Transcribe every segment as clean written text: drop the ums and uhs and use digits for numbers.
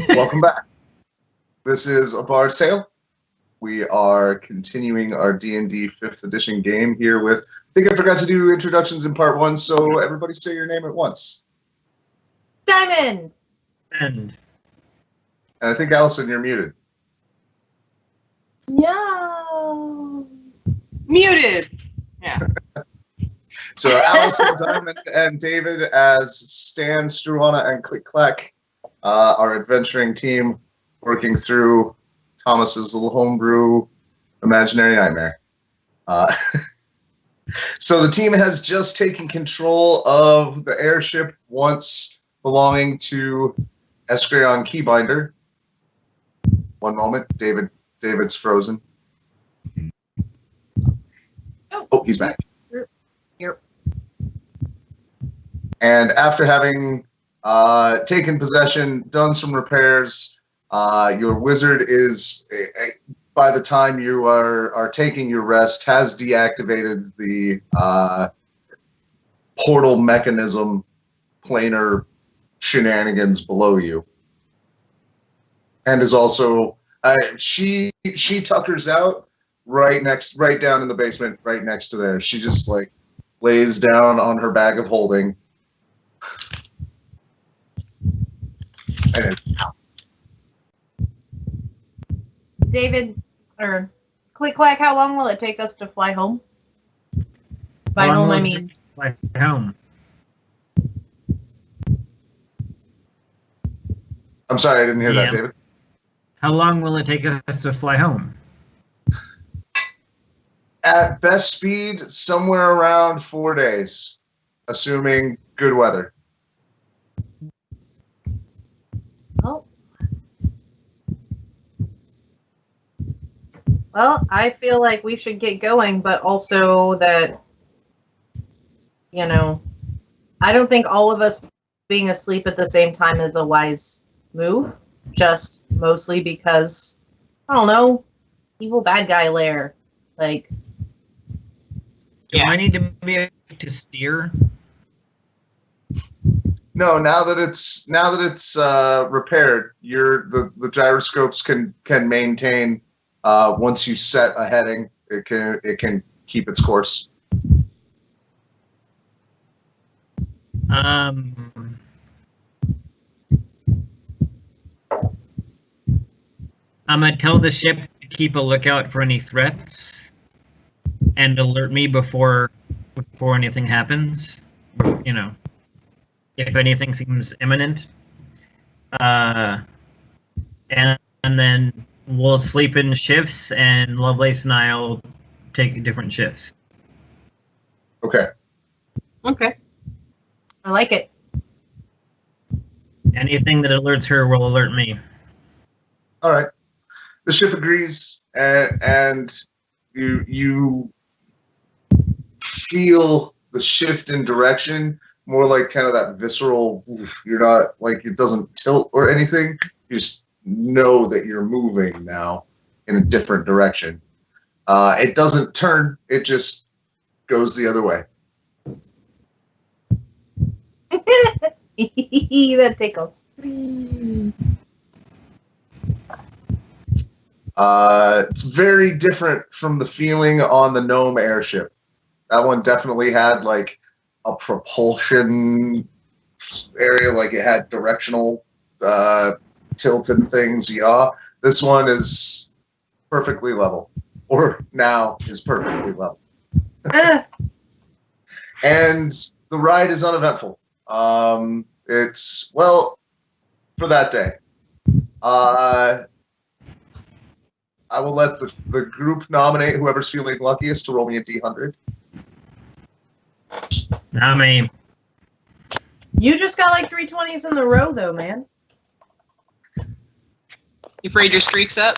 Welcome back. This is A Bard's Tale. We are continuing our D&D 5th edition game here with... I think I forgot to do introductions in part 1, so everybody say your name at once. Diamond! And I think, Allison, you're muted. No. Muted. Yeah. So Allison, Diamond, and David as Stan, Struana, and CliqClaq, our adventuring team working through Thomas's little homebrew imaginary nightmare. So the team has just taken control of the airship once belonging to Eskrion Keybinder. One moment, David's frozen. Oh, he's back. Yep. And after having taken possession, done some repairs, your wizard is, by the time you are taking your rest, has deactivated the portal mechanism planar shenanigans below you. And is also, she tuckers out right down in the basement, right next to there. She just like lays down on her bag of holding. And David, or CliqClaq, how long will it take us to fly home? By How long home, will I it mean. take to fly home. I'm sorry, I didn't hear that, Yeah. David. How long will it take us to fly home? At best speed, somewhere around 4 days, assuming good weather. Oh. Well, I feel like we should get going, but also that, you know, I don't think all of us being asleep at the same time is a wise move. Just mostly because, I don't know, evil bad guy lair. Like, Do I need to be able to steer? No, now that it's repaired, the gyroscopes can maintain. Once you set a heading, it can keep its course. I'm gonna tell the ship to keep a lookout for any threats and alert me before anything happens. You know, if anything seems imminent. And then we'll sleep in shifts, and Lovelace and I'll take different shifts. Okay. Okay. I like it. Anything that alerts her will alert me. All right. The ship agrees, and you feel the shift in direction, more like kind of that visceral. You're not like it doesn't tilt or anything. You just know that you're moving now in a different direction. It doesn't turn. It just goes the other way. That tickles. It's very different from the feeling on the Gnome airship. That one definitely had like a propulsion area, like it had directional tilted things. Yeah, this one is perfectly level, or now is perfectly level. And the ride is uneventful. It's, well, for that day. I will let the group nominate whoever's feeling luckiest to roll me a D100. I mean, You just got like 320s in the row, though, man. You afraid your streak's up?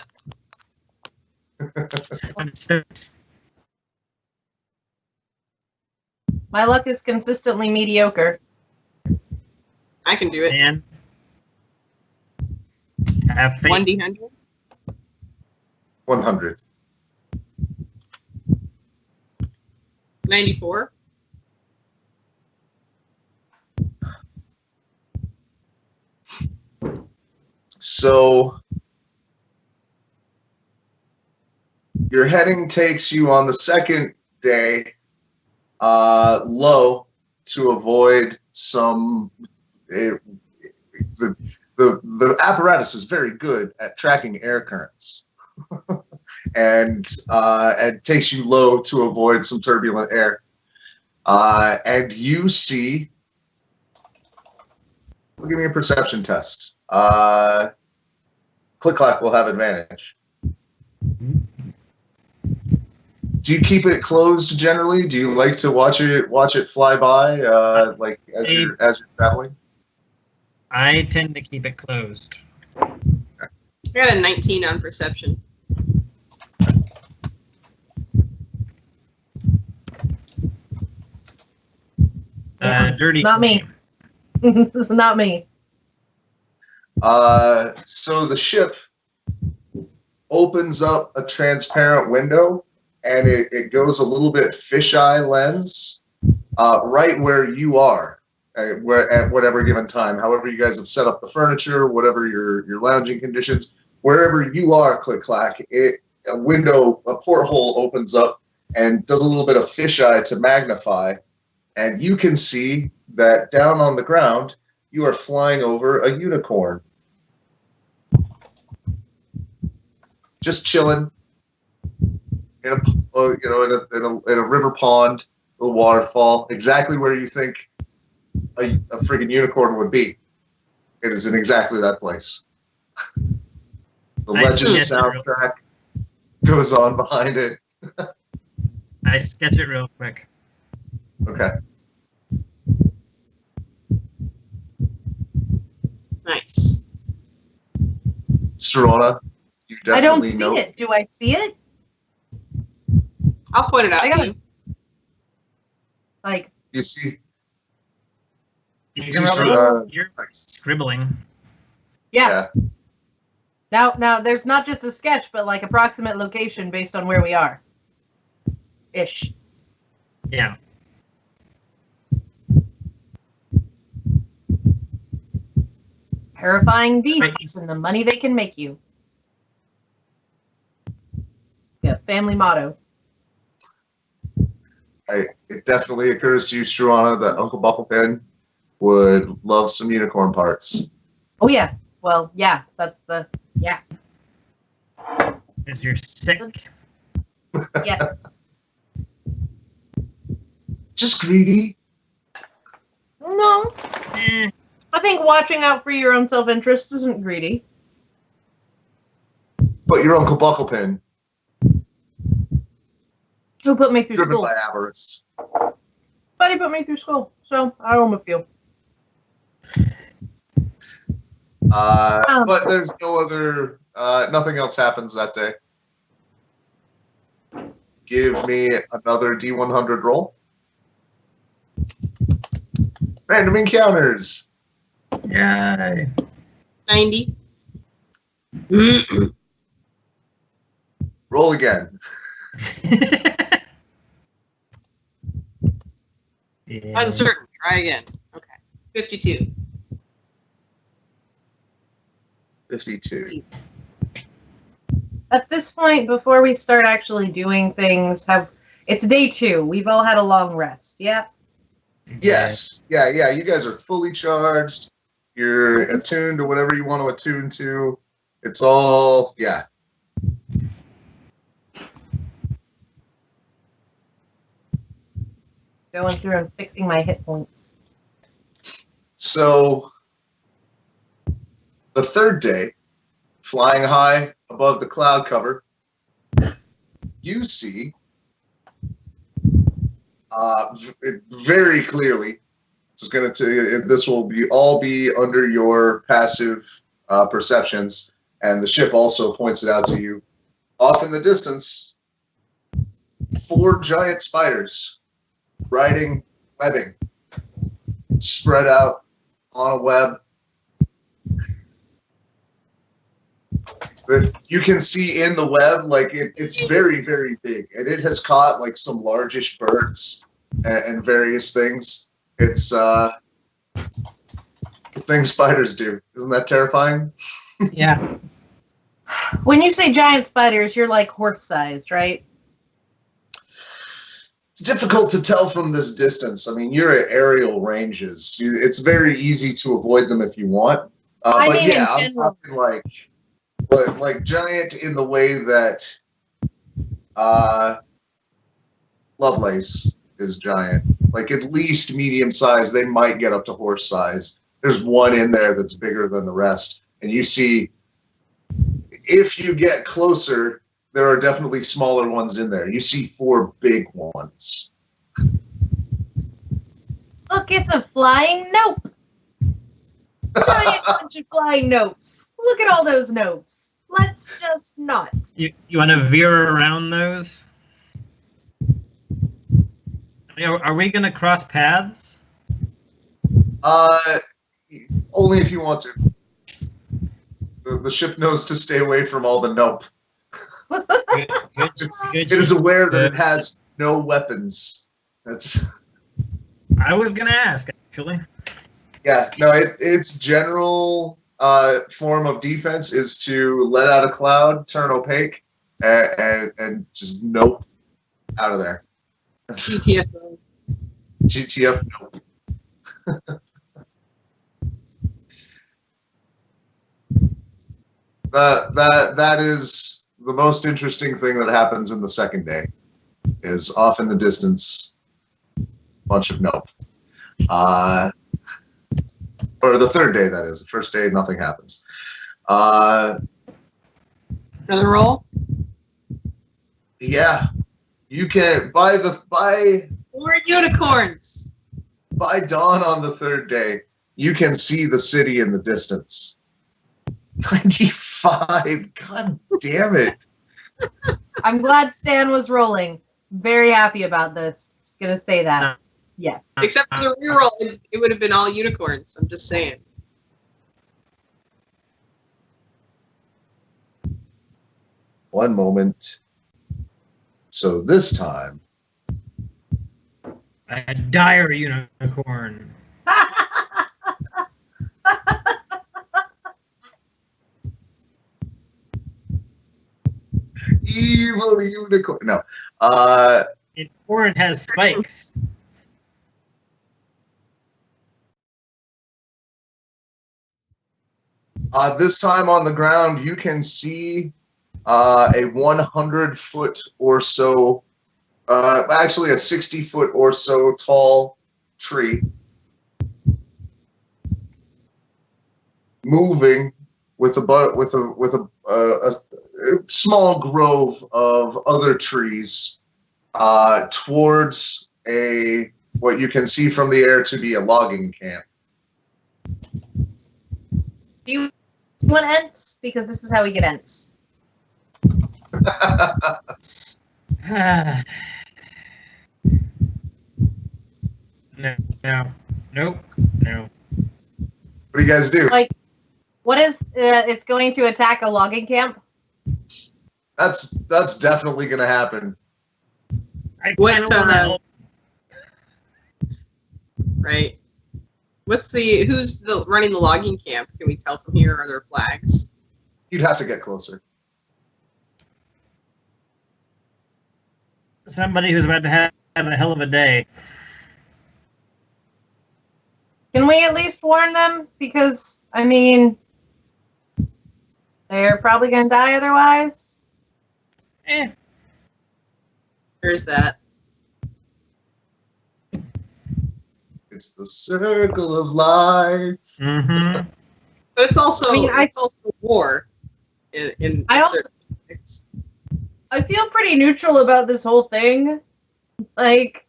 My luck is consistently mediocre. I can do it. and have faith. 1D100. 100. 94. So your heading takes you on the second day low to avoid some. The apparatus is very good at tracking air currents, and takes you low to avoid some turbulent air. And you see. Give me a perception test. CliqClaq will have advantage. Do you keep it closed generally? Do you like to watch it fly by, like as you're traveling? I tend to keep it closed. I got a 19 on perception. Dirty. Not me. This is not me. So the ship opens up a transparent window, and it goes a little bit fisheye lens, right where you are, where at whatever given time, however you guys have set up the furniture, whatever your lounging conditions, wherever you are, CliqClaq, a porthole opens up and does a little bit of fisheye to magnify, and you can see that down on the ground, you are flying over a unicorn. Just chilling in a river pond, a waterfall, exactly where you think a friggin' unicorn would be. It is in exactly that place. The Legend soundtrack goes on behind it. I sketch it real quick. Okay. Nice. Struana, you I don't definitely see know. it. Do I see it? I'll point it out to you. Like, You see, You Just, you're scribbling. yeah. Now there's not just a sketch, but like approximate location based on where we are. Ish. Yeah. Terrifying beasts and the money they can make you. Yeah, family motto. It definitely occurs to you, Struana, that Uncle Bucklepin would love some unicorn parts. Oh yeah. Well, yeah, that's the Because you're sick. yeah. Just greedy. No. Eh, I think watching out for your own self-interest isn't greedy. But your Uncle Bucklepin, Who put me through driven school? by avarice. But he put me through school, so I owe him a few. But there's no other, nothing else happens that day. Give me another D100 roll. Random encounters. Yay. 90. Roll again. Yeah. Uncertain. Try again. Okay. 52. 52. At this point, before we start actually doing things, it's day 2. We've all had a long rest. Yeah. Yes. Yeah. You guys are fully charged. You're attuned to whatever you want to attune to. It's all, yeah. Going through and fixing my hit points. So, the third day, flying high above the cloud cover, you see very clearly. It's going to. This will all be under your passive perceptions, and the ship also points it out to you. Off in the distance, 4 giant spiders riding webbing, spread out on a web. You can see in the web, like it's very, very big, and it has caught like some largish birds and various things. It's the thing spiders do. Isn't that terrifying? Yeah. When you say giant spiders, you're like horse-sized, right? It's difficult to tell from this distance. I mean, you're at aerial ranges. It's very easy to avoid them if you want. I But mean, in yeah, I'm general. talking like giant in the way that Lovelace is giant. Like at least medium size. They might get up to horse size. There's one in there that's bigger than the rest. And you see, if you get closer, there are definitely smaller ones in there. You see 4 big ones. Look, it's a flying nope. Giant bunch of flying nopes. Look at all those nopes. Let's just not. You want to veer around those? Are we going to cross paths? Only if you want to. The ship knows to stay away from all the nope. Good It is aware that it has no weapons. That's. I was going to ask, actually. Yeah, no. Its general form of defense is to let out a cloud, turn opaque, and just nope out of there. GTFO. GTF nope. That is the most interesting thing that happens in the second day. Is off in the distance, bunch of nope. Or the third day, that is. The first day, nothing happens. Another roll? Yeah, you can by 4 unicorns. by dawn on the third day, you can see the city in the distance. 95. God damn it. I'm glad Stan was rolling. Very happy about this. Just gonna say that. Yes. Except for the reroll, it would have been all unicorns. I'm just saying. One moment. So this time, A dire unicorn. evil unicorn. No. Or it has spikes. This time on the ground, you can see a 100-foot or so, actually a 60-foot or so tall tree moving with a small grove of other trees towards what you can see from the air to be a logging camp. Do you want Ents? Because this is how we get Ents. No. Nope. No. What do you guys do? Like, what is it's going to attack a logging camp? That's definitely going to happen. What, right. Who's running the logging camp? Can we tell from here? Are there flags? You'd have to get closer. Somebody who's about to have a hell of a day. Can we at least warn them? Because, I mean, they're probably going to die otherwise. There's that. It's the circle of life. Mm-hmm. But it's also, it's also war. In I feel pretty neutral about this whole thing. Like,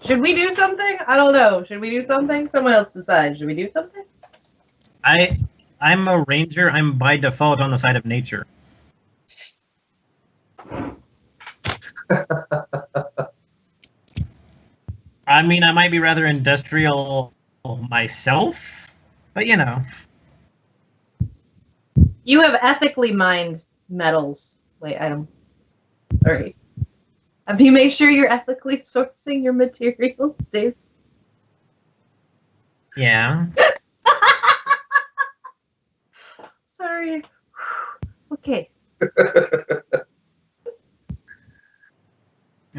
should we do something? I don't know. Should we do something? Someone else decide. Should we do something? I'm a ranger. I'm by default on the side of nature. I mean, I might be rather industrial myself, but you know. You have ethically mined metals. Wait, item. Sorry. Have you made sure you're ethically sourcing your materials, Dave? Yeah. So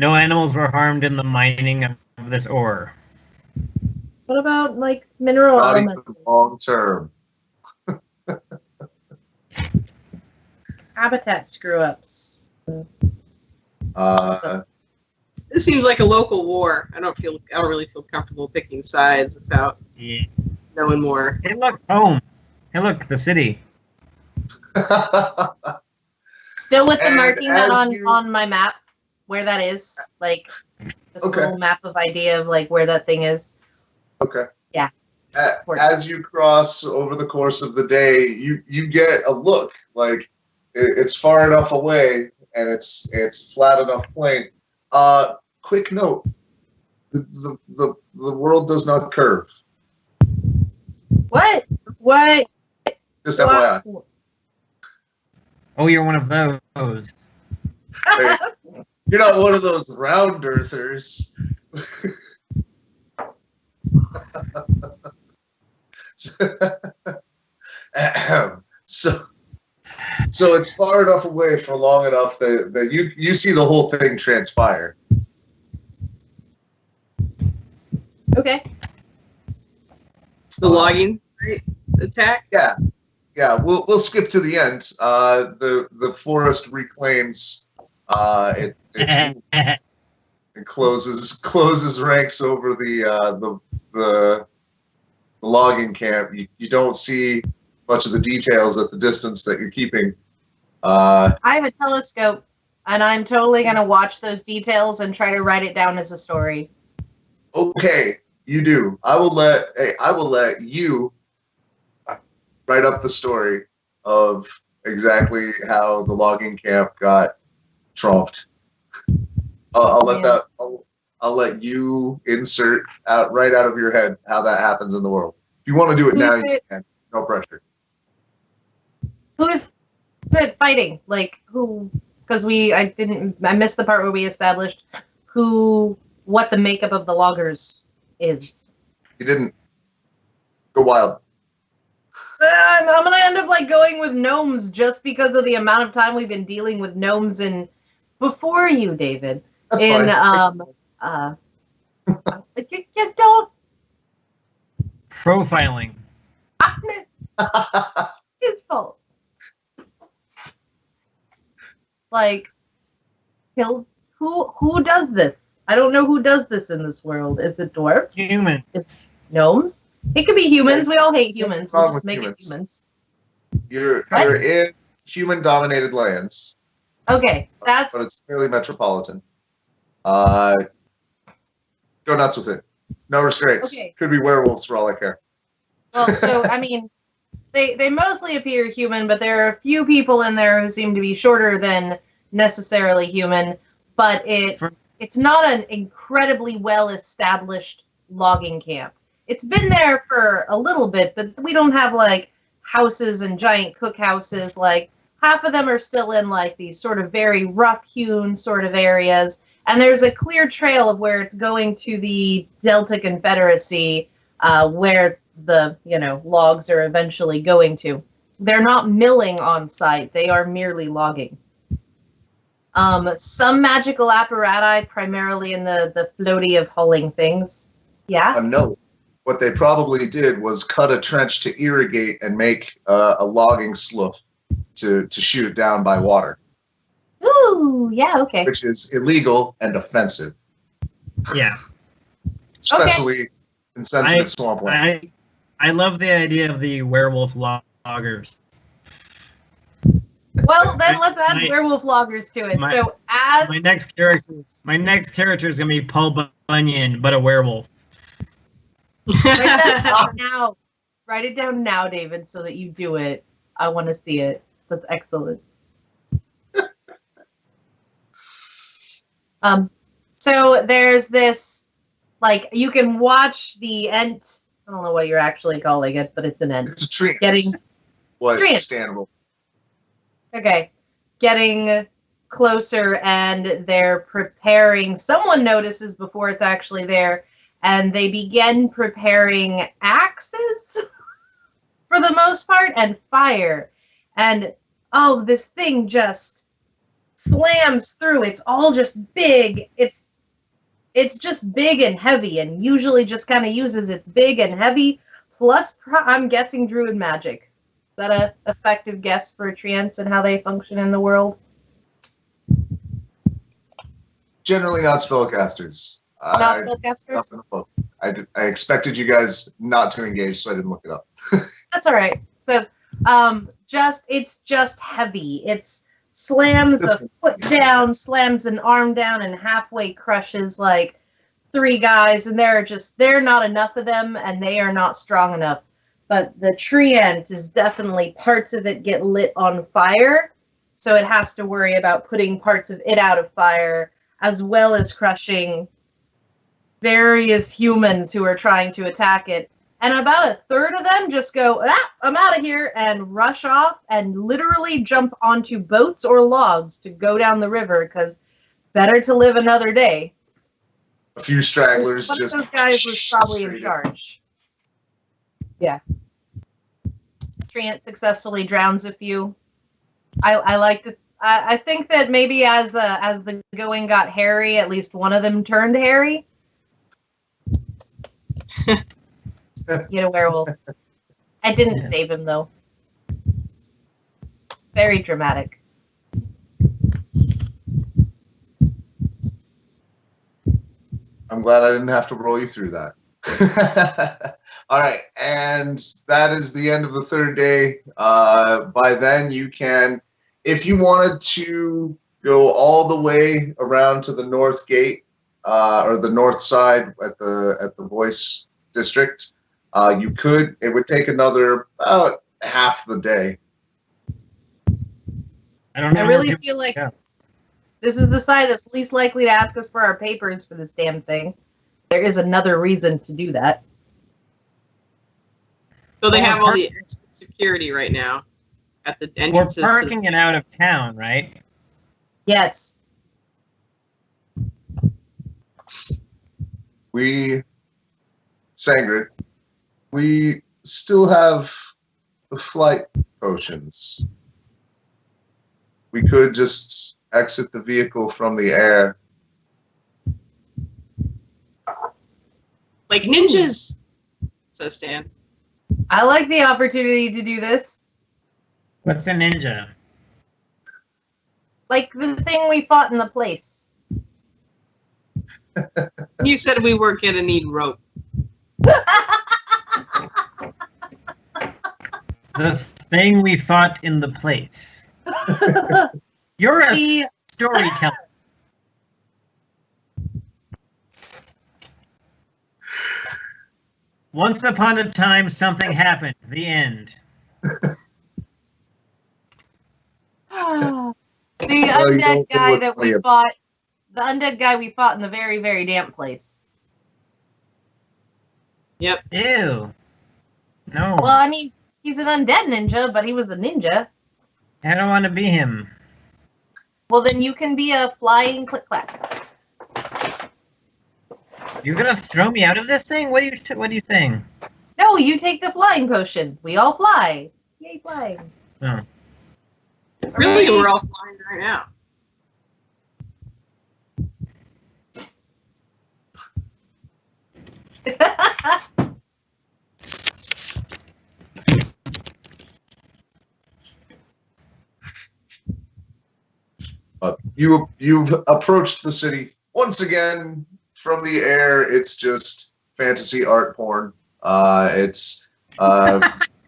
No animals were harmed in the mining of this ore. What about like mineral Not elements? even long term. Habitat screw ups. This seems like a local war. I don't really feel comfortable picking sides without knowing more. Hey, look, home. Hey, look, the city. Still with the And marking that as you- on my map, where that is, like this Okay. little map of idea of like where that thing is. Okay. Yeah. As you cross over the course of the day, you get a look like it's far enough away and it's flat enough plain. Quick note: the world does not curve. What? What? Just FYI. Oh, you're one of those. You're not one of those round earthers. So it's far enough away for long enough that you see the whole thing transpire. Okay. The logging attack? Yeah, we'll skip to the end. The forest reclaims it closes ranks over the logging camp. You don't see much of the details at the distance that you're keeping. I have a telescope, and I'm totally gonna watch those details and try to write it down as a story. Okay, you do. I will let you write up the story of exactly how the logging camp got trumped. I'll let you insert right out of your head how that happens in the world. If you want to do it now, you can. No pressure. Who is it fighting? Like who? Because I missed the part where we established what the makeup of the loggers is. You didn't go wild. I'm gonna end up like going with gnomes just because of the amount of time we've been dealing with gnomes and before you, David. That's fine. You don't. Profiling. His fault. Like, who does this? I don't know who does this in this world. Is it dwarves? Human. It's gnomes? It could be humans. We all hate humans. We'll just make it humans. You're in human-dominated lands. Okay, But it's fairly metropolitan. Go nuts with it. No restraints. Okay. Could be werewolves for all I care. well. So I mean, they mostly appear human, but there are a few people in there who seem to be shorter than necessarily human. But it's not an incredibly well-established logging camp. It's been there for a little bit, but we don't have like houses and giant cookhouses. Like half of them are still in like these sort of very rough-hewn sort of areas. And there's a clear trail of where it's going to the Delta Confederacy, where the logs are eventually going to. They're not milling on site; they are merely logging. Some magical apparatus, primarily in the floaty of hulling things. Yeah. No. What they probably did was cut a trench to irrigate and make a logging slough to shoot it down by water. Ooh, yeah, okay. Which is illegal and offensive. Yeah. Especially in sensitive swampland. I love the idea of the werewolf loggers. Well, then let's add werewolf loggers to it. My next character is gonna be Paul Bunyan, but a werewolf. Write that down now. Write it down now, David, so that you do it. I want to see it. That's excellent. So there's this, like, you can watch the ent. I don't know what you're actually calling it, but it's an ent. It's a tree. Understandable. Okay. Getting closer, and they're preparing. Someone notices before it's actually there, and they begin preparing axes for the most part, and fire. And, this thing just slams through. It's all just big. It's just big and heavy, and usually just kind of uses its big and heavy. Plus, I'm guessing druid magic. Is that a effective guess for treants and how they function in the world? Generally not spellcasters. Not spellcasters? I expected you guys not to engage, so I didn't look it up. That's all right. So, it's just heavy. It's slams a foot down, slams an arm down, and halfway crushes like 3 guys, and there are not enough of them, and they are not strong enough. But the treant is definitely, parts of it get lit on fire, so it has to worry about putting parts of it out of fire, as well as crushing various humans who are trying to attack it. And about a third of them just go, I'm out of here, and rush off and literally jump onto boats or logs to go down the river, because better to live another day. A few stragglers One just... of those guys was probably in charge. Yeah. Treant successfully drowns a few. I like to... I think that maybe as the going got hairy, at least one of them turned hairy. Get a werewolf. I didn't save him, though. Very dramatic. I'm glad I didn't have to roll you through that. All right, and that is the end of the 3rd day. By then, you can, if you wanted to go all the way around to the north gate, or the north side at the voice district, you could. It would take about half the day. I don't know. I really feel like this is the side that's least likely to ask us for our papers for this damn thing. There is another reason to do that. So they have all the extra security right now at the entrances. We're parking it out of town, right? Yes. Sangrid, we still have the flight potions. We could just exit the vehicle from the air. Like ninjas, says Stan. I like the opportunity to do this. What's a ninja? Like the thing we fought in the place. You said we weren't going to need rope. The thing we fought in the place. You're a storyteller. Once upon a time, something happened. The end. The undead guy that we fought. The undead guy we fought in the very, very damp place. Yep. Ew. No. Well, I mean, he's an undead ninja, but he was a ninja. I don't want to be him. Well, then you can be a flying CliqClaq. You're gonna throw me out of this thing? What are you saying? No, you take the flying potion. We all fly. Yay, flying. Oh. Really, we're all flying right now. You've approached the city once again from the air. It's just fantasy art porn. It's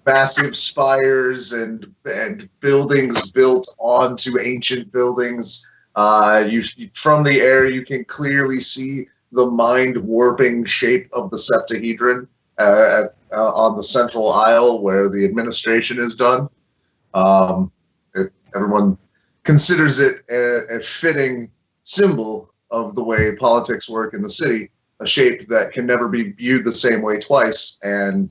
massive spires and buildings built onto ancient buildings. From the air, you can clearly see the mind warping shape of the septahedron on the central aisle where the administration is done. Everyone considers it a fitting symbol of the way politics work in the city, a shape that can never be viewed the same way twice and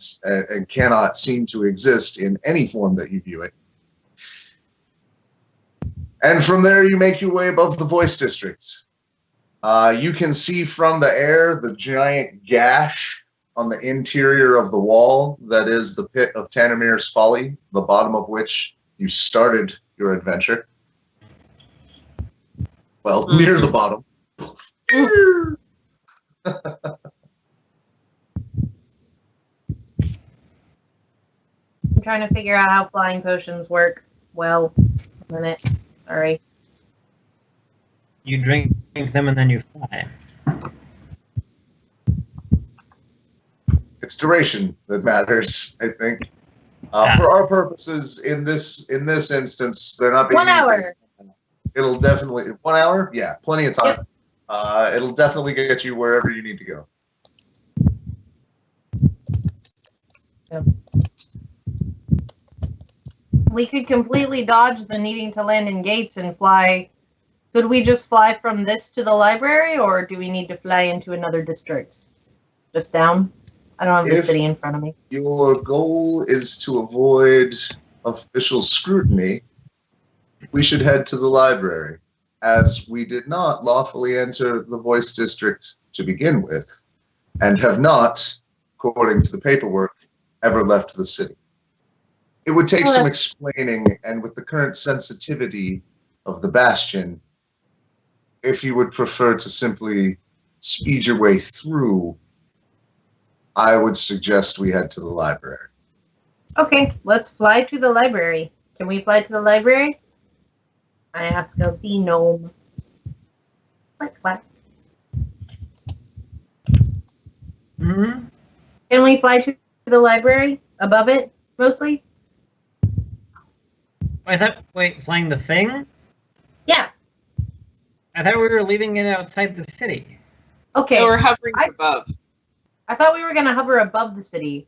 cannot seem to exist in any form that you view it. And from there, you make your way above the voice district. You can see from the air the giant gash on the interior of the wall that is the pit of Tanamir's Folly, the bottom of which you started your adventure. Well, near the bottom. I'm trying to figure out how flying potions work. Well, a minute. Sorry. You drink them and then you fly. It's duration that matters, I think. For our purposes, in this instance, they're not being 1 hour. It'll definitely 1 hour. Yeah, plenty of time. It'll definitely get you wherever you need to go. Yep. We could completely dodge the needing to land in gates and fly. Could we just fly from this to the library, or do we need to fly into another district? Just down? I don't have the city in front of me. Your goal is to avoid official scrutiny. We should head to the library, as we did not lawfully enter the Voice District to begin with, and have not, according to the paperwork, ever left the city. It would take some explaining, and with the current sensitivity of the Bastion, if you would prefer to simply speed your way through, I would suggest we head to the library. Okay, let's fly to the library. Can we fly to the library? I ask of the gnome. What? Mm-hmm. Can we fly to the library? Above it, mostly? Flying the thing? Yeah. I thought we were leaving it outside the city. Okay. They were hovering above. I thought we were going to hover above the city.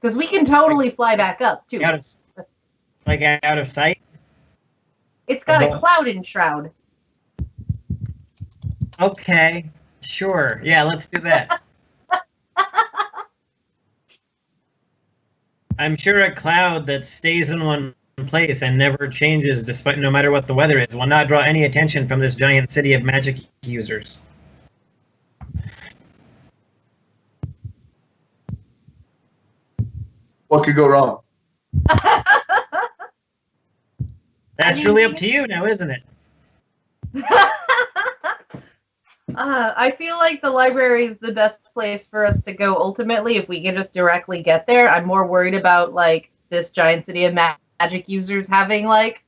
Because we can totally fly back up, too. Out of sight? It's got a cloud enshroud. Okay. Sure. Yeah, let's do that. I'm sure a cloud that stays in one place and never changes despite no matter what the weather is will not draw any attention from this giant city of magic users. What could go wrong? That's really up to you now, isn't it? I feel like the library is the best place for us to go ultimately if we can just directly get there. I'm more worried about like this giant city of magic users having like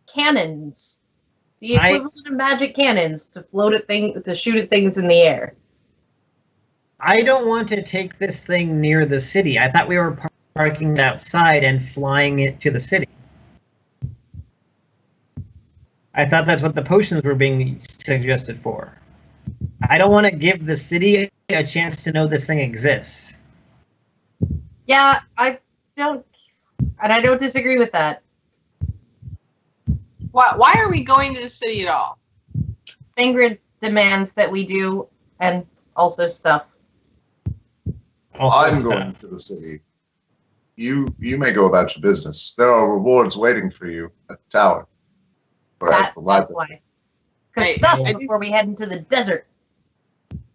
cannons. The equivalent of magic cannons to shoot at things in the air. I don't want to take this thing near the city. I thought we were parking it outside and flying it to the city. I thought that's what the potions were being suggested for. I don't want to give the city a chance to know this thing exists. Yeah, I don't disagree with that. Why are we going to the city at all? Ingrid demands that we do, and also stuff. I'm going to the city. You may go about your business. There are rewards waiting for you at the tower. That's why. Because stuff before we head into the desert.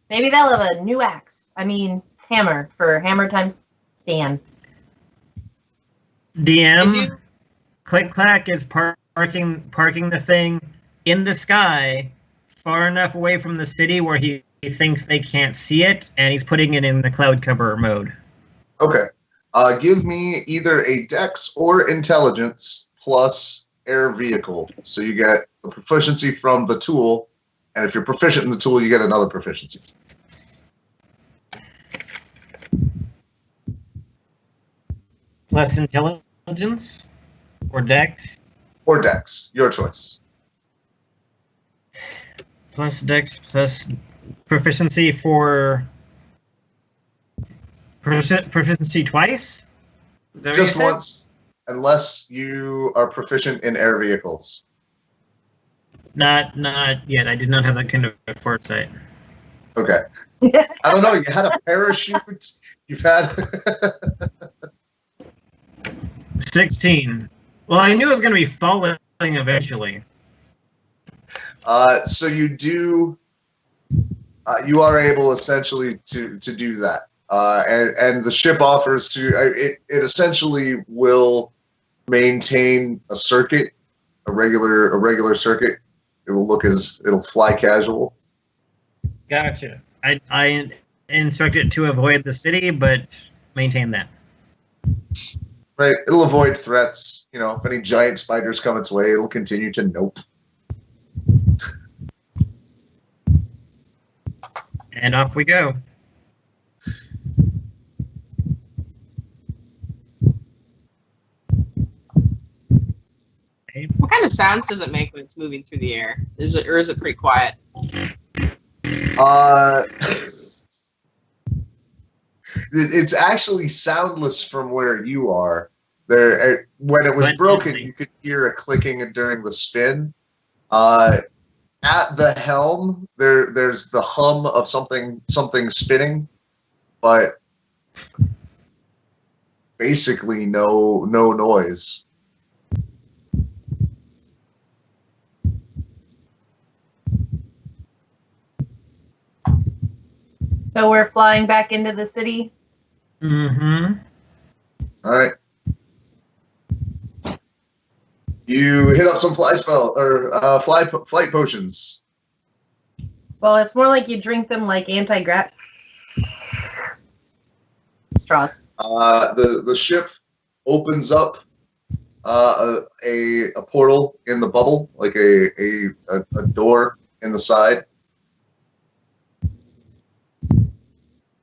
Maybe they'll have a new axe. I mean, hammer for hammer time stand. DM, CliqClaq is parking the thing in the sky, far enough away from the city where he thinks they can't see it, and he's putting it in the cloud cover mode. Okay. Give me either a dex or intelligence plus air vehicle. So you get the proficiency from the tool, and if you're proficient in the tool, you get another proficiency. Plus intelligence? Or dex? Or dex. Your choice. Plus dex, plus proficiency for... Proficiency twice? Is that just once, unless you are proficient in air vehicles. Not yet. I did not have that kind of foresight. Okay. I don't know. You had a parachute. You've had... 16. Well, I knew it was going to be falling eventually. So you do... you are able, essentially, to do that. And the ship offers to... It essentially will maintain a circuit a regular circuit. It'll fly casual. Gotcha. I instruct it to avoid the city, but maintain that. Right. It'll avoid threats. You know, if any giant spiders come its way, it'll continue to nope. And off we go. What kind of sounds does it make when it's moving through the air? Is it pretty quiet? It's actually soundless from where you are. There, when it was broken, you could hear a clicking during the spin. At the helm, there's the hum of something spinning, but basically no noise. So we're flying back into the city? Mm-hmm. All right. You hit up some flight potions. Well, it's more like you drink them like anti-grav straws. The ship opens up a portal in the bubble, like a door in the side.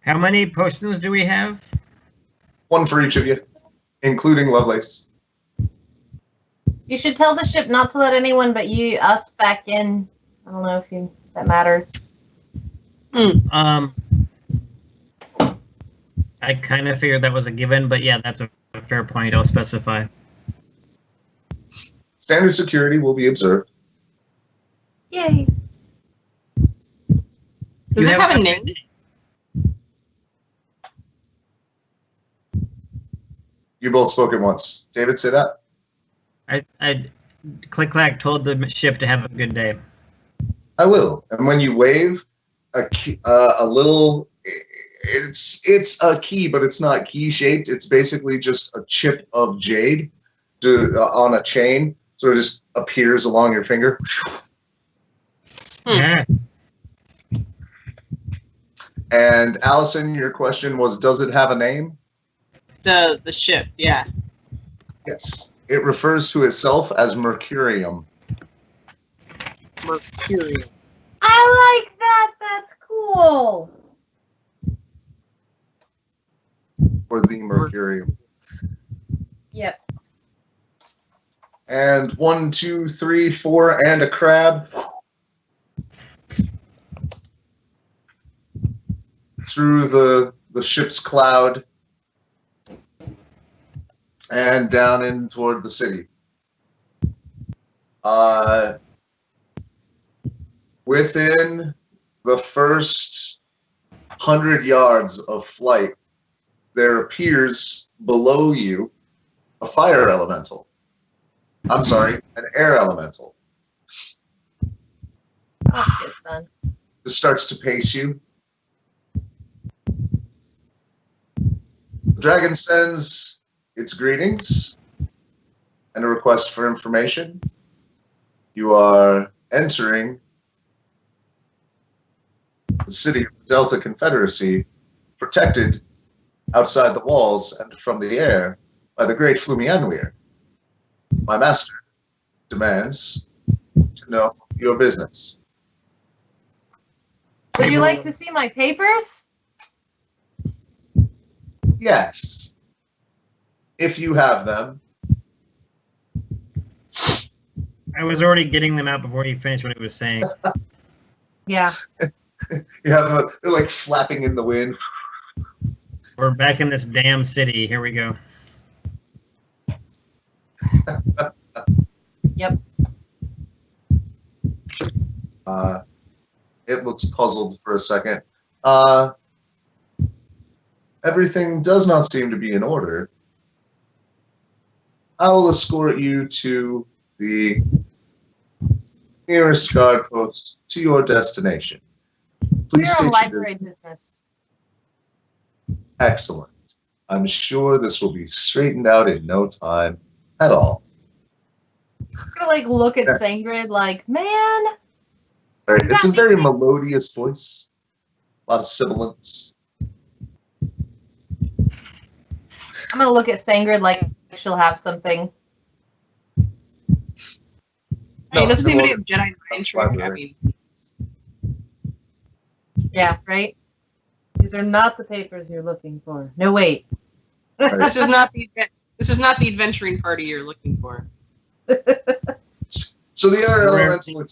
How many potions do we have? One for each of you, including Lovelace. You should tell the ship not to let anyone but us back in. I don't know if that matters. I kind of figured that was a given, but yeah, that's a fair point. I'll specify. Standard security will be observed. Yay. Does it have a name? You both spoke at once. David, say that. I CliqClaq told the ship to have a good day. I will. And when you wave, a little, it's a key, but it's not key shaped. It's basically just a chip of jade on a chain, so it just appears along your finger. Yeah. And Allison, your question was, does it have a name? The ship, yeah. Yes. It refers to itself as Mercurium. Mercurium. I like that. That's cool. Or the Mercurium. Yep. And 1, 2, 3, 4, and a crab. Through the ship's cloud. And down in toward the city. Within the first 100 yards of flight, there appears below you a fire elemental. I'm sorry, an air elemental. Oh, shit, son. It starts to pace you. The dragon sends its greetings and a request for information. You are entering the city of the Delta Confederacy, protected outside the walls and from the air by the great Flumianwir. My master demands to know your business. Would you like to see my papers? Yes. If you have them. I was already getting them out before he finished what he was saying. Yeah. You have they're like flapping in the wind. We're back in this damn city. Here we go. Yep. It looks puzzled for a second. Everything does not seem to be in order. I will escort you to the nearest guard post to your destination. Please We're a state library business. Excellent. I'm sure this will be straightened out in no time at all. gonna like look at Sangrid like, man. All right, it's a very melodious voice. A lot of sibilants. I'm gonna look at Sangrid like she'll have something. I mean, doesn't anybody have Jedi mind trick? I mean, yeah, right. These are not the papers you're looking for. No, wait. this is not the adventuring party you're looking for. So the air elemental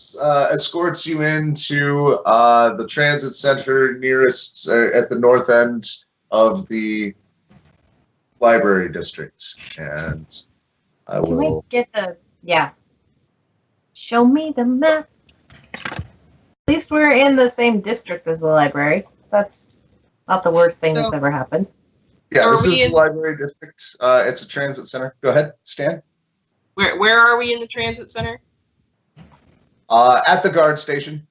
escorts you into the transit center nearest at the north end of the library district, and I will. Can we get the Show me the map. At least we're in the same district as the library. That's not the worst thing that's ever happened. Yeah, this is the library district. It's a transit center. Go ahead, Stan. Where are we in the transit center? At the guard station.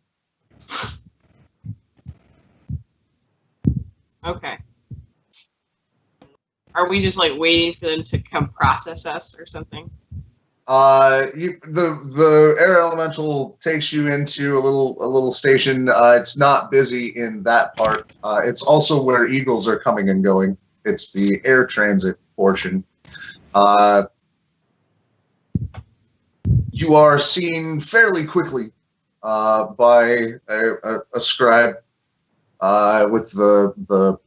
Okay. Are we just like waiting for them to come process us or something? The air elemental takes you into a little station. It's not busy in that part. It's also where eagles are coming and going. It's the air transit portion. You are seen fairly quickly by a scribe with the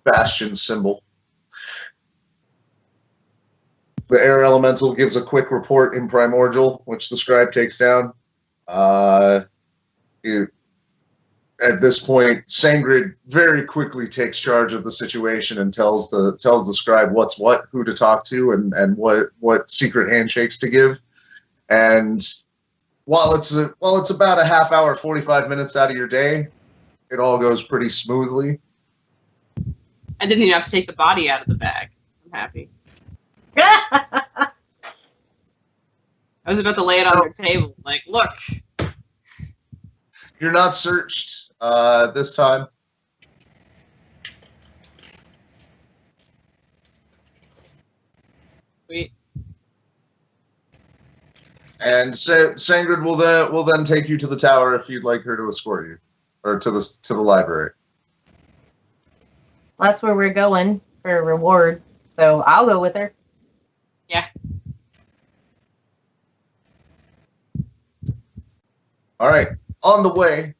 bastion symbol. The air elemental gives a quick report in primordial, which the scribe takes down. At this point, Sangrid very quickly takes charge of the situation and tells the scribe what's what, who to talk to, and what secret handshakes to give. And while it's about a half hour, 45 minutes out of your day, it all goes pretty smoothly. I didn't even have to take the body out of the bag. I'm happy. I was about to lay it on your table. Like, look. You're not searched this time. Sweet. And Sangrid will then take you to the tower if you'd like her to escort you, or to the library. Well, that's where we're going for a reward, so I'll go with her. Yeah. All right. On the way,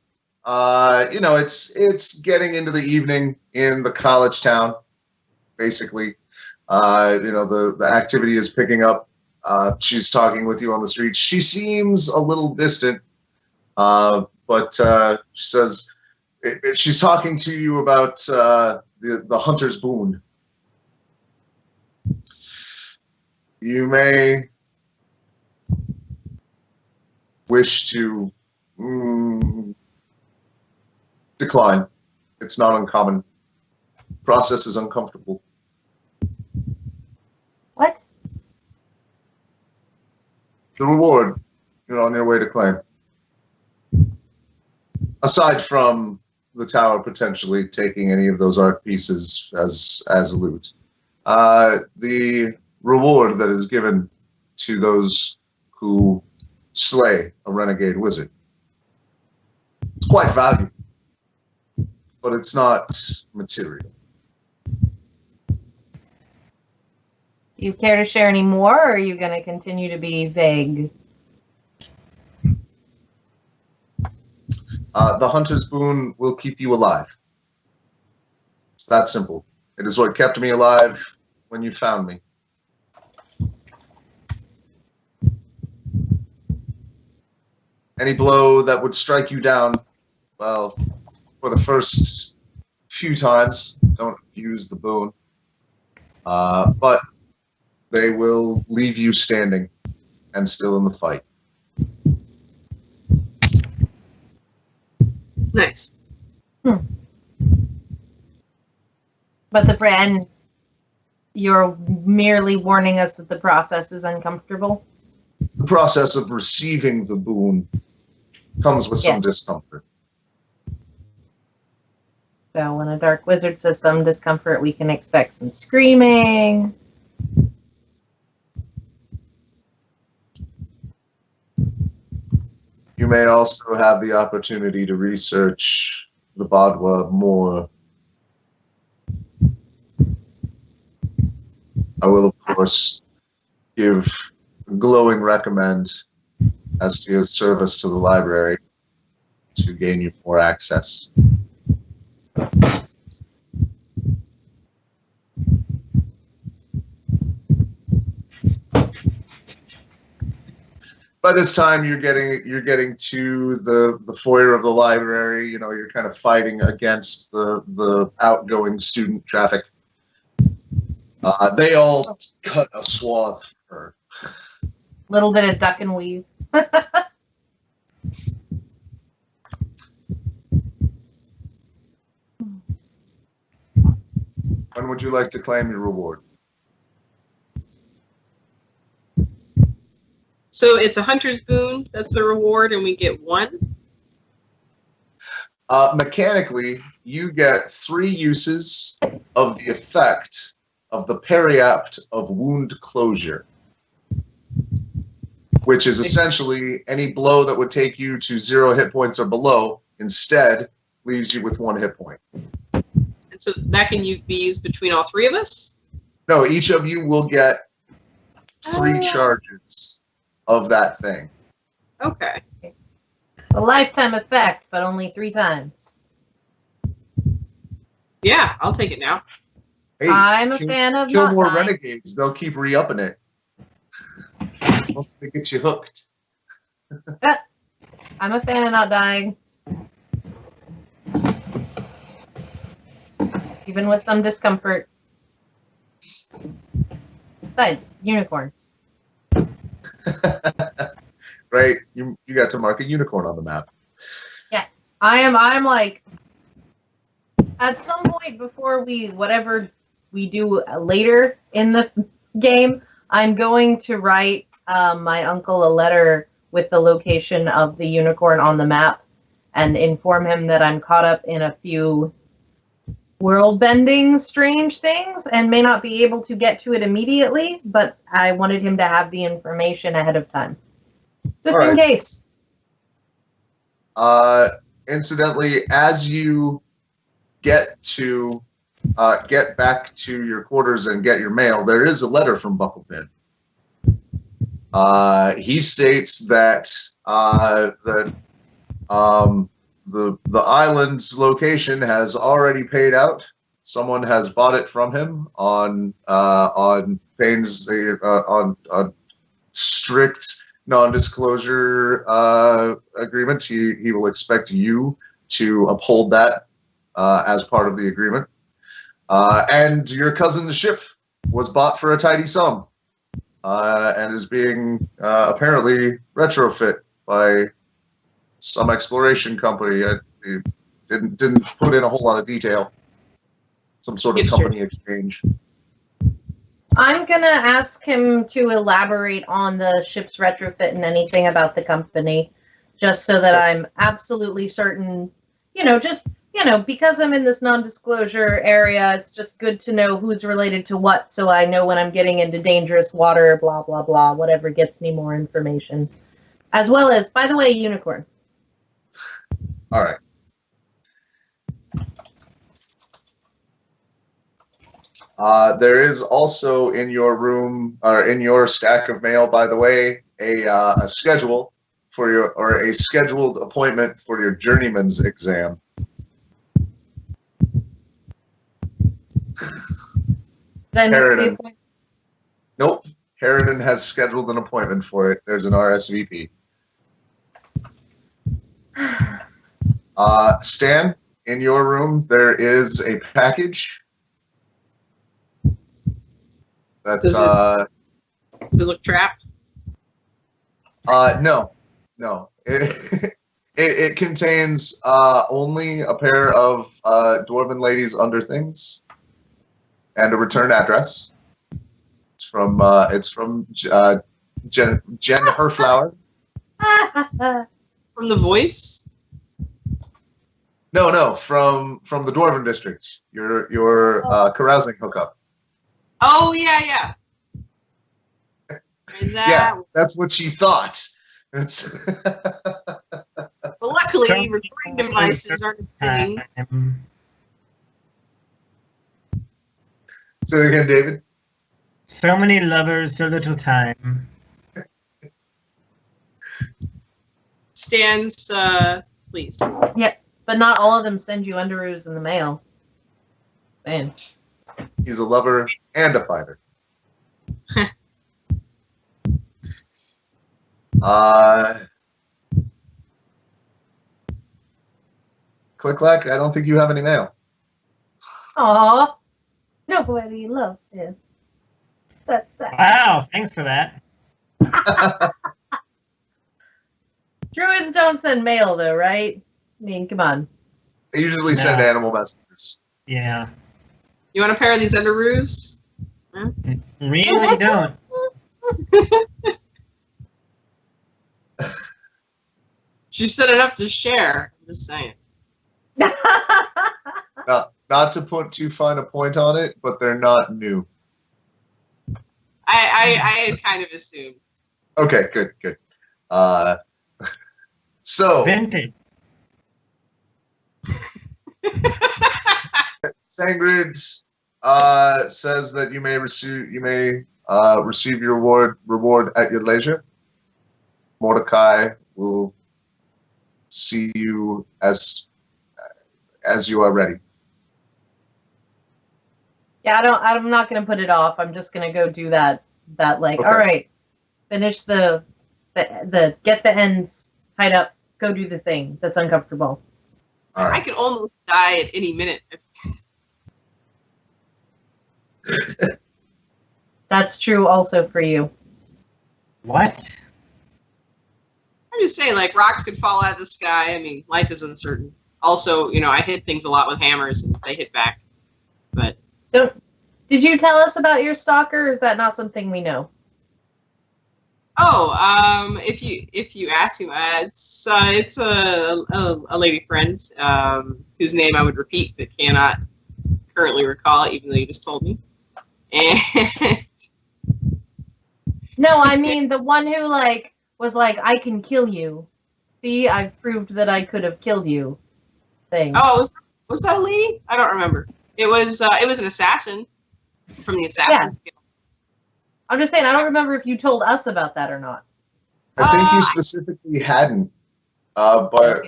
it's getting into the evening in the college town. Basically, the activity is picking up. She's talking with you on the street. She seems a little distant, but she says she's talking to you about the hunter's boon. You may wish to decline. It's not uncommon. Process is uncomfortable. What? The reward you're on your way to claim. Aside from the tower potentially taking any of those art pieces as loot. The reward that is given to those who slay a renegade wizard. It's quite valuable, but it's not material. Do you care to share any more, or are you going to continue to be vague? The hunter's boon will keep you alive. It's that simple. It is what kept me alive when you found me. Any blow that would strike you down, well, for the first few times, don't use the boon. But they will leave you standing and still in the fight. Nice. But the brand, you're merely warning us that the process is uncomfortable? The process of receiving the boon comes with some discomfort. So when a dark wizard says some discomfort, we can expect some screaming. You may also have the opportunity to research the Badwa more. I will, of course, give a glowing recommend as to your service to the library to gain you more access. By this time, you're getting to the foyer of the library. You know, you're kind of fighting against the outgoing student traffic. They all cut a swath for her. Little bit of duck and weave. When would you like to claim your reward? So it's a hunter's boon. That's the reward, and we get 1. Mechanically, you get 3 uses of the effect of the periapt of wound closure, which is essentially any blow that would take you to 0 hit points or below instead leaves you with 1 hit point. And so that can be used between all 3 of us? No, each of you will get 3 charges of that thing. Okay. A lifetime effect, but only 3 times. Yeah, I'll take it now. Hey, I'm a fan of kill not more dying. renegades. They'll keep re-upping it once they get you hooked. I'm a fan of not dying. Even with some discomfort. Besides, unicorns. Right? You got to mark a unicorn on the map. Yeah. I'm like, at some point before whatever we do later in the game, I'm going to write my uncle a letter with the location of the unicorn on the map and inform him that I'm caught up in a few world-bending strange things and may not be able to get to it immediately, but I wanted him to have the information ahead of time. Just in case. Incidentally, as you get back to your quarters and get your mail, there is a letter from Bucklepin. He states that the island's location has already paid out. Someone has bought it from him on pains on strict non-disclosure agreements. He will expect you to uphold that as part of the agreement. And your cousin's ship was bought for a tidy sum and is being apparently retrofit by some exploration company. He didn't put in a whole lot of detail. Some sort of company exchange. I'm going to ask him to elaborate on the ship's retrofit and anything about the company, just so that I'm absolutely certain, because I'm in this non-disclosure area, it's just good to know who's related to what, so I know when I'm getting into dangerous water, blah, blah, blah, whatever gets me more information. As well as, by the way, unicorn. All right. There is also in your room, or in your stack of mail, by the way, a schedule for a scheduled appointment for your journeyman's exam. Harridan. Nope. Harridan has scheduled an appointment for it. There's an RSVP. Stan, in your room, there is a package. That's does it look trapped? No. It contains only a pair of Dwarven ladies' underthings and a return address. It's from Jen Herflower. From the voice? No, from the Dwarven district. Your carousing hookup. Oh yeah. Is that... Yeah, that's what she thought. It's Luckily, recording devices aren't a thing. Say that again, David. So many lovers, so little time. Stands, please. Yeah, but not all of them send you underoos in the mail. Man. He's a lover and a fighter. CliqClaq, I don't think you have any mail. Aw. Nobody loves him. That's sad. Wow, thanks for that. Druids don't send mail, though, right? I mean, come on. They usually send No. animal messengers. Yeah. You want a pair of these underoos? Really don't. She said enough to share. I'm just saying. Not to put too fine a point on it, but they're not new. I had kind of assumed. Okay, good. So Vintage. Sangrid says that you may receive your reward at your leisure. Mordecai will see you as you are ready. Yeah, I'm not gonna put it off. I'm just gonna go do that. Like, Okay. all right, finish the get the ends tied up. Go do the thing that's uncomfortable. All I right. could almost die at any minute. That's true also for you. What? I'm just saying, like, rocks could fall out of the sky. I mean, life is uncertain. Also, I hit things a lot with hammers and they hit back. But Did you tell us about your stalker? Or is that not something we know? if you ask him, it's a lady friend whose name I would repeat but cannot currently recall, even though you just told me. And No, I mean the one who was like, I can kill you. See, I've proved that I could have killed you. Thing. oh, was that a lady? I don't remember. It was an assassin from the Assassin's Guild. I'm just saying, I don't remember if you told us about that or not. I think you specifically hadn't, but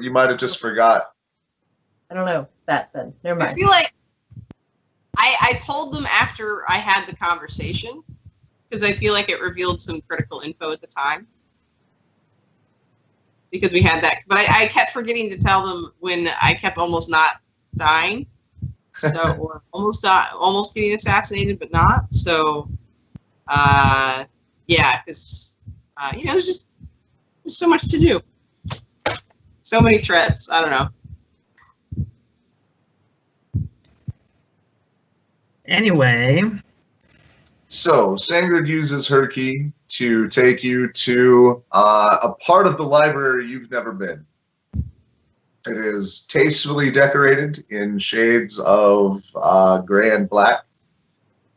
you might have just forgot. I don't know that then. Never I mind. feel like I told them after I had the conversation because I feel like it revealed some critical info at the time. Because we had that, but I kept forgetting to tell them when I kept almost not dying, or almost getting assassinated, but not. So, yeah, because there's so much to do, so many threats. I don't know. Anyway. So Sangrid uses her key to take you to a part of the library you've never been. It is tastefully decorated in shades of gray and black.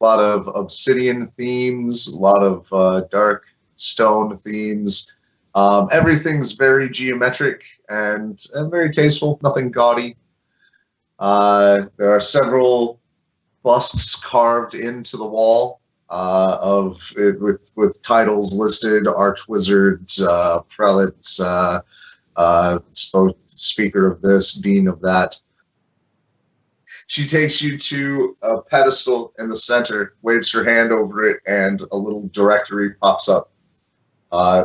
A lot of obsidian themes, a lot of dark stone themes. Everything's very geometric and very tasteful, nothing gaudy. There are several busts carved into the wall. Of it with titles listed: archwizards, prelates, speaker of this, dean of that. She takes you to a pedestal in the center, waves her hand over it, and a little directory pops up.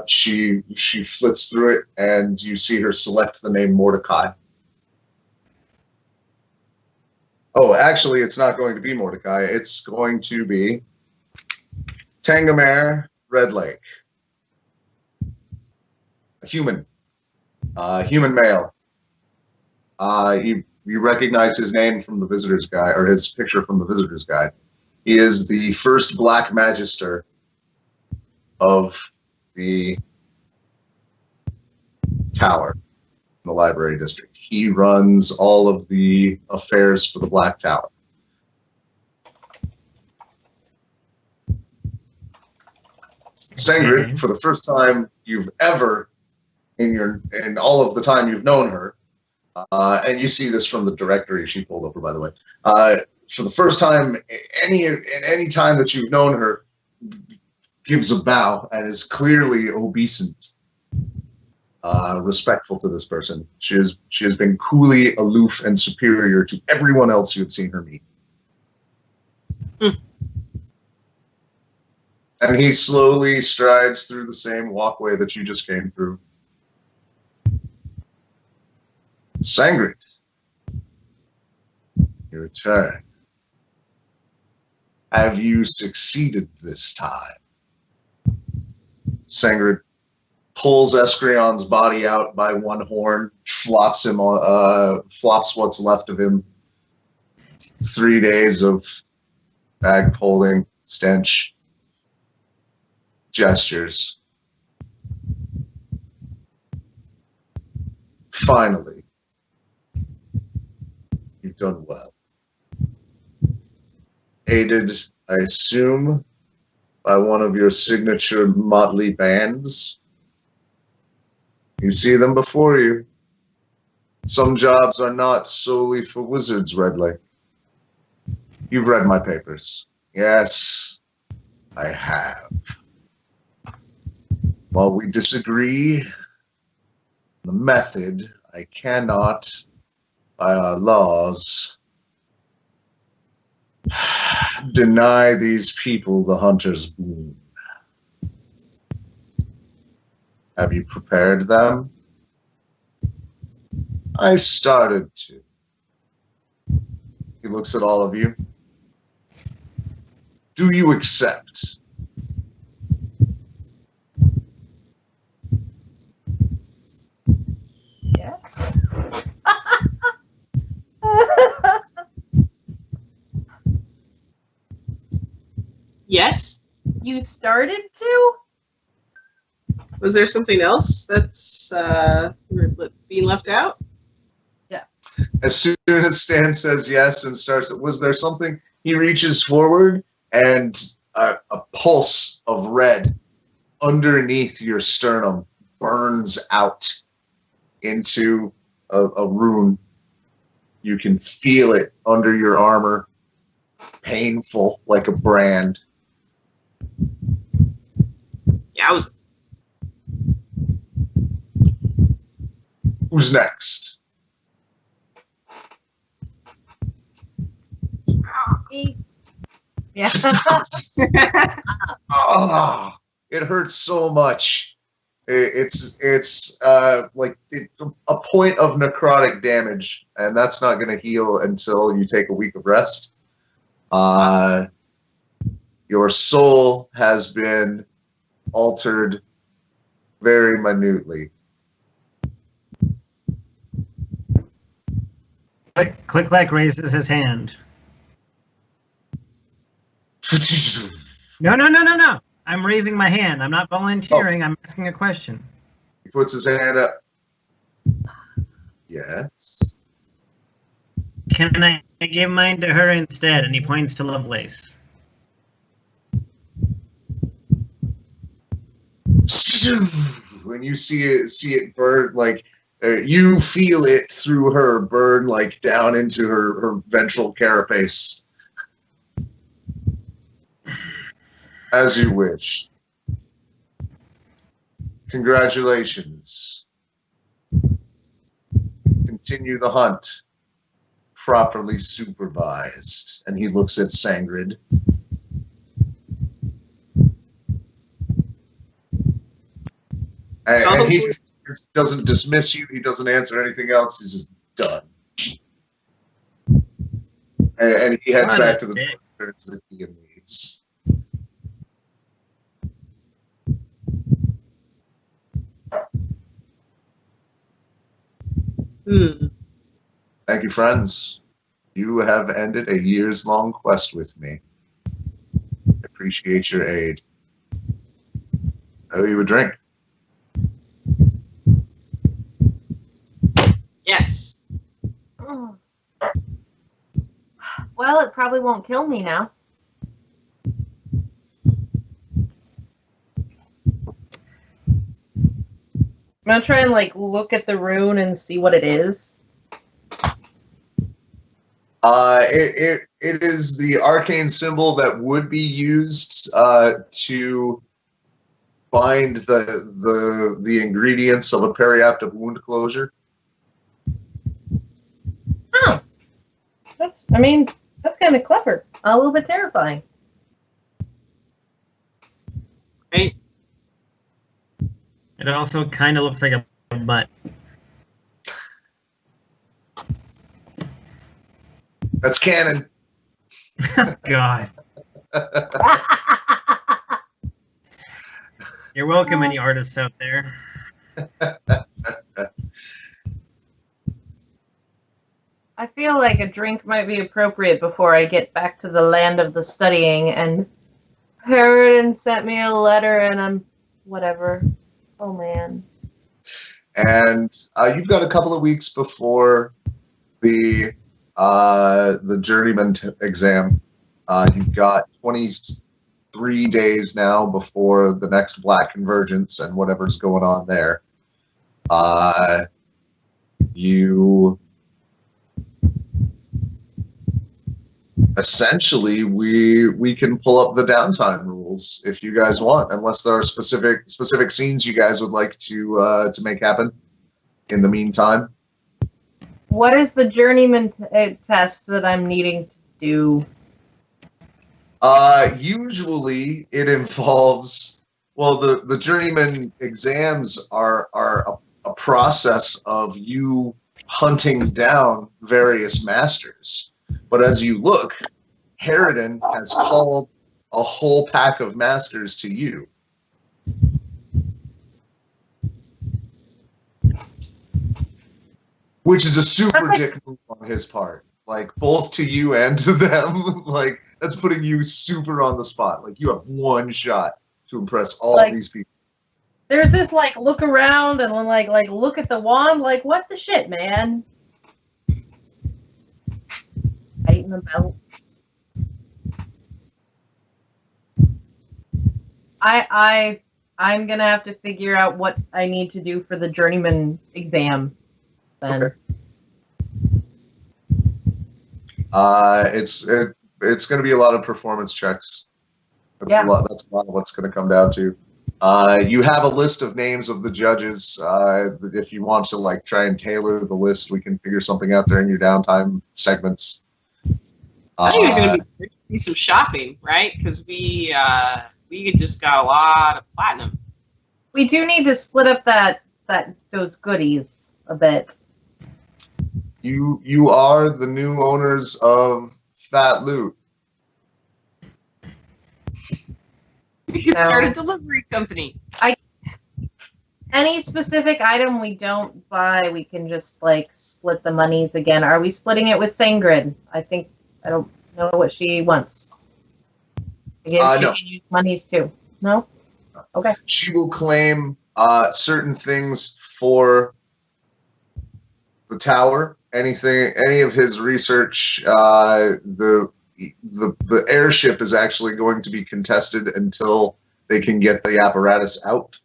She flits through it, and you see her select the name Mordecai. Oh, actually, it's not going to be Mordecai. It's going to be Tangamere Red Lake. A human male. You recognize his name from the visitor's guide, or his picture from the visitor's guide. He is the first Black Magister of the tower in the library district. He runs all of the affairs for the Black Tower. Sangrid, for the first time you've ever in all of the time you've known her, and you see this from the directory she pulled over, by the way. For the first time, any time that you've known her, gives a bow and is clearly obeisant, respectful to this person. She has been coolly aloof and superior to everyone else you have seen her meet. And he slowly strides through the same walkway that you just came through. Sangrid, your return. Have you succeeded this time? Sangrid pulls Eskrion's body out by one horn, flops what's left of him. 3 days of bag pulling, stench, gestures. Finally, you've done well. Aided, I assume, by one of your signature motley bands. You see them before you. Some jobs are not solely for wizards, Redley. You've read my papers. Yes, I have. While we disagree on the method, I cannot, by our laws, deny these people the hunter's boon. Have you prepared them? I started to. He looks at all of you. Do you accept? Yes. Yes. You started to? Was there something else that's being left out? As soon as Stan says yes and starts, was there something? He reaches forward and a pulse of red underneath your sternum burns out into a rune. You can feel it under your armor, painful like a brand. Yowza. Who's next? Yeah. Oh, it hurts so much. It's like a point of necrotic damage, and that's not going to heal until you take a week of rest. Your soul has been altered very minutely. CliqClaq raises his hand. No. I'm raising my hand. I'm not volunteering. I'm asking a question. He puts his hand up. Yes. Can I give mine to her instead? And he points to Lovelace. When you see it burn, like you feel it through her burn, like down into her ventral carapace. As you wish. Congratulations. Continue the hunt. Properly supervised. And he looks at Sangrid. And he doesn't dismiss you. He doesn't answer anything else. He's just done. And he heads back to the church that he leaves. Thank you, friends. You have ended a years-long quest with me. Appreciate your aid. I owe you a drink. Yes. Well, it probably won't kill me now. gonna try and like look at the rune and see what it is. It is the arcane symbol that would be used to bind the ingredients of a periaptive wound closure. Oh, that's kind of clever. A little bit terrifying. Right? It also kind of looks like a butt. That's canon. God. You're welcome, any artists out there. I feel like a drink might be appropriate before I get back to the land of the studying, and Paladin sent me a letter and I'm whatever. Oh man. And you've got a couple of weeks before the journeyman exam. You've got 23 days now before the next Black Convergence and whatever's going on there. Essentially, we can pull up the downtime rules if you guys want, unless there are specific scenes you guys would like to make happen in the meantime. What is the journeyman test that I'm needing to do? Usually it involves, well, the journeyman exams are a process of you hunting down various masters. But as you look, Harridan has called a whole pack of masters to you. Which is a super dick move on his part. Like, both to you and to them. Like, that's putting you super on the spot. Like, you have one shot to impress all of these people. There's this, like, look around and, like look at the wand. Like, what the shit, man? Tighten the belt. I'm gonna have to figure out what I need to do for the journeyman exam. Then. Okay. It's going to be a lot of performance checks. That's a lot of what's going to come down to. You have a list of names of the judges. If you want to like try and tailor the list, we can figure something out during your downtime segments. I think there's going to be some shopping, right? Because we just got a lot of platinum. We do need to split up those goodies a bit. You are the new owners of Fat Loot. We could start a delivery company. Any specific item we don't buy, we can just like split the monies again. Are we splitting it with Sangrid? I don't know what she wants. Again, she can use monies too. No? Okay. She will claim certain things for the tower. Any of his research, the airship is actually going to be contested until they can get the apparatus out.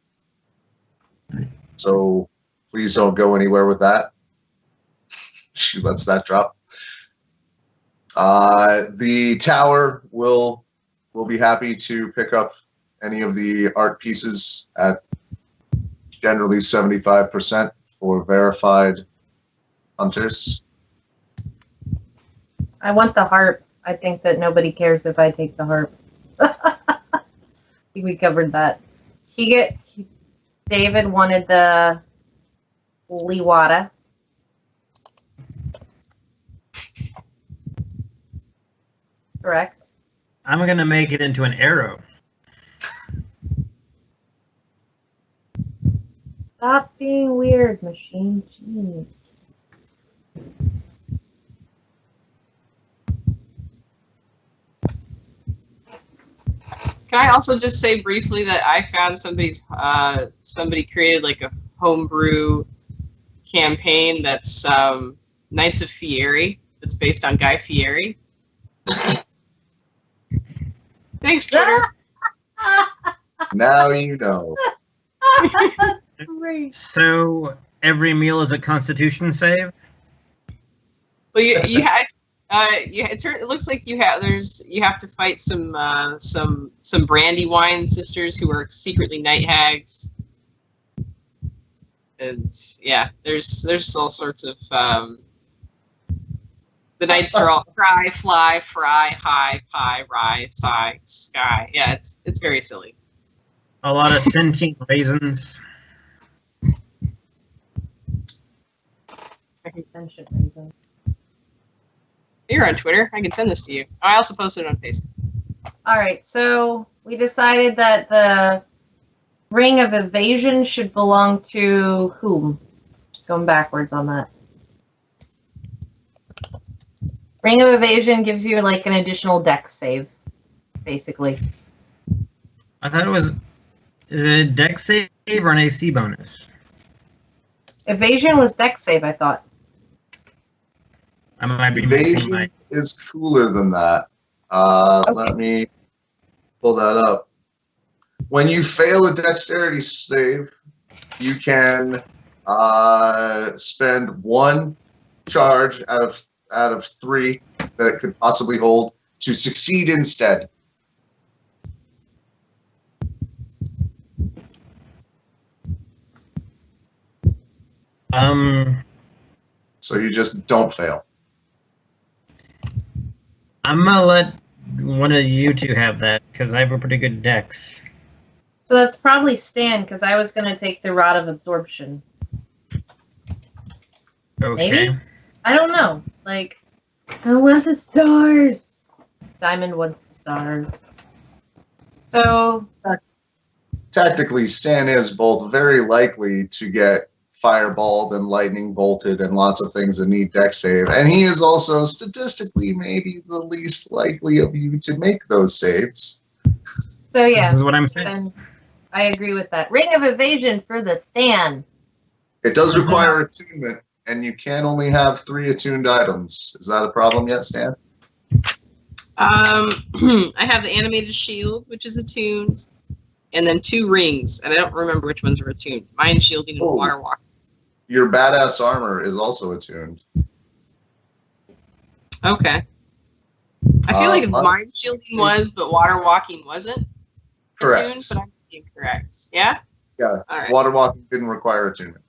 So please don't go anywhere with that. She lets that drop. The tower will be happy to pick up any of the art pieces at generally 75% for verified hunters. I want the harp. I think that nobody cares if I take the harp. I think we covered that. David wanted the Liwata. Correct. I'm going to make it into an arrow. Stop being weird, machine. Jeez. Can I also just say briefly that I found somebody created like a homebrew campaign that's Knights of Fieri, that's based on Guy Fieri. Thanks, Twitter. Now you know. Great. So every meal is a Constitution save. Well, you have. It looks like you have to fight some Brandywine sisters who are secretly night hags, and yeah, there's all sorts of the knights are all cry, fly, fry, high, pie, rye, sigh, sky. Yeah, it's very silly. A lot of sentient raisins. Sentient reason. You're on Twitter. I can send this to you. I also posted it on Facebook. All right, so we decided that the Ring of Evasion should belong to whom? Just going backwards on that. Ring of Evasion gives you like an additional dex save, basically. I thought it was. Is it a dex save or an AC bonus? Evasion was dex save, I thought. I might be mixing Evasion my. is cooler than that. Okay. Let me pull that up. When you fail a dexterity save, you can spend one charge out of 3 that it could possibly hold to succeed instead. So you just don't fail. I'm gonna let one of you two have that because I have a pretty good dex. So that's probably Stan, because I was going to take the Rod of Absorption. Okay. Maybe? I don't know. Like, I want the stars. Diamond wants the stars. So, Tactically, Stan is both very likely to get fireballed and lightning bolted and lots of things that need dex save, and he is also statistically maybe the least likely of you to make those saves. so yeah. This is what I'm saying. And I agree with that. Ring of Evasion for the Stan. It does require attunement, and you can only have 3 attuned items. Is that a problem yet, Stan? I have the animated shield, which is attuned, and then 2 rings, and I don't remember which ones are attuned. Mind shielding and water walking. Your badass armor is also attuned. Okay. I feel like mind shielding was, but water walking wasn't Correct. attuned, but I'm incorrect. Yeah? Yeah. All right. Water walking didn't require attunement.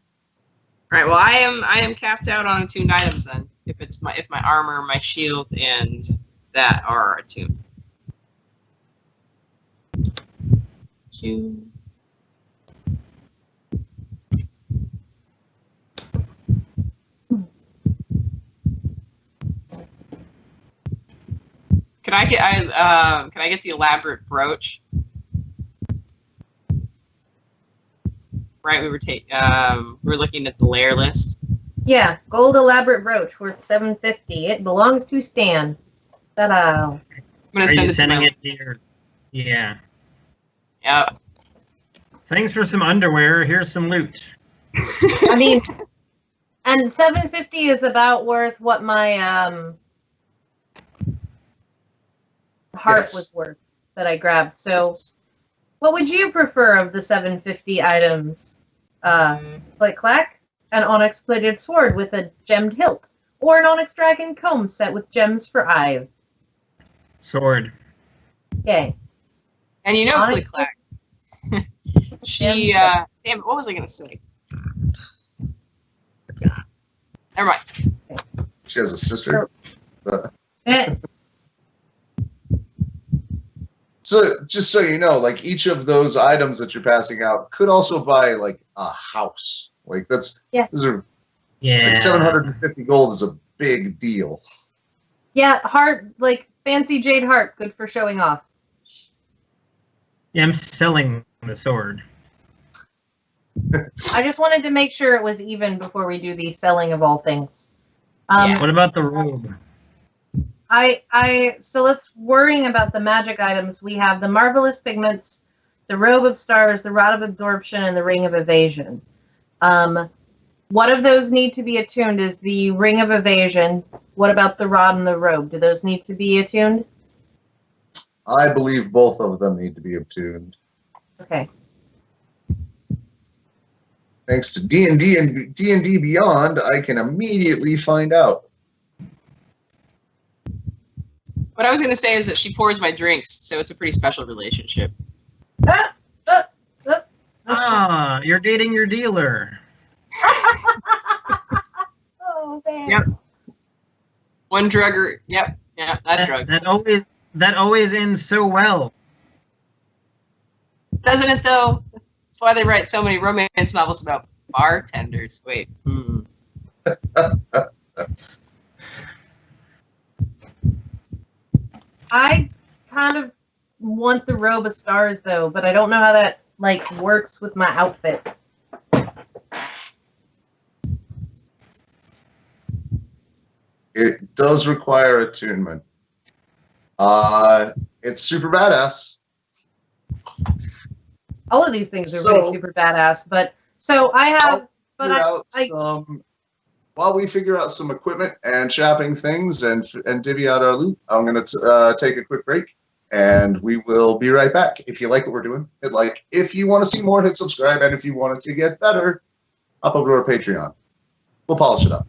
All right. Well, I am capped out on attuned items then. If my armor, my shield, and that are attuned. Attuned. Can I get the elaborate brooch? Right, we were looking at the layer list. Yeah, gold elaborate brooch worth $750. It belongs to Stan. Ta-da. I'm gonna Are send you it sending to it to your? Yeah. Yeah. Thanks for some underwear. Here's some loot. I mean, and $750 is about worth what my heart Yes. was worth that I grabbed. So, what would you prefer of the $750 items? CliqClaq, an onyx plated sword with a gemmed hilt, or an onyx dragon comb set with gems for eye. Sword. Okay. And you know Onyx- CliqClaq. She damn it, what was I gonna say? Never mind. She has a sister. Eh, So just so you know, like each of those items that you're passing out could also buy like a house. Like those are Yeah. like 750 gold is a big deal. yeah, heart, like fancy jade heart, good for showing off. Yeah, I'm selling the sword. I just wanted to make sure it was even before we do the selling of all things. What about the robe? So let's worrying about the magic items. We have the marvelous pigments, the robe of stars, the rod of absorption, and the ring of evasion. What of those need to be attuned is the ring of evasion. What about the rod and the robe? Do those need to be attuned? I believe both of them need to be attuned. Okay. Thanks to D&D and D&D Beyond, I can immediately find out. What I was going to say is that she pours my drinks, so it's a pretty special relationship. Ah, you're dating your dealer. Oh man. Yep. One drugger. Yep. Yeah, that drug. That always ends so well. Doesn't it though? That's why they write so many romance novels about bartenders. Wait. I kind of want the robe of stars though, but I don't know how that like works with my outfit. It does require attunement. It's super badass. All of these things are really super badass, but so I have, while we figure out some equipment and shopping things and divvy out our loot, I'm going to take a quick break, and we will be right back. If you like what we're doing, hit like. If you want to see more, hit subscribe, and if you want it to get better, hop over to our Patreon. We'll polish it up.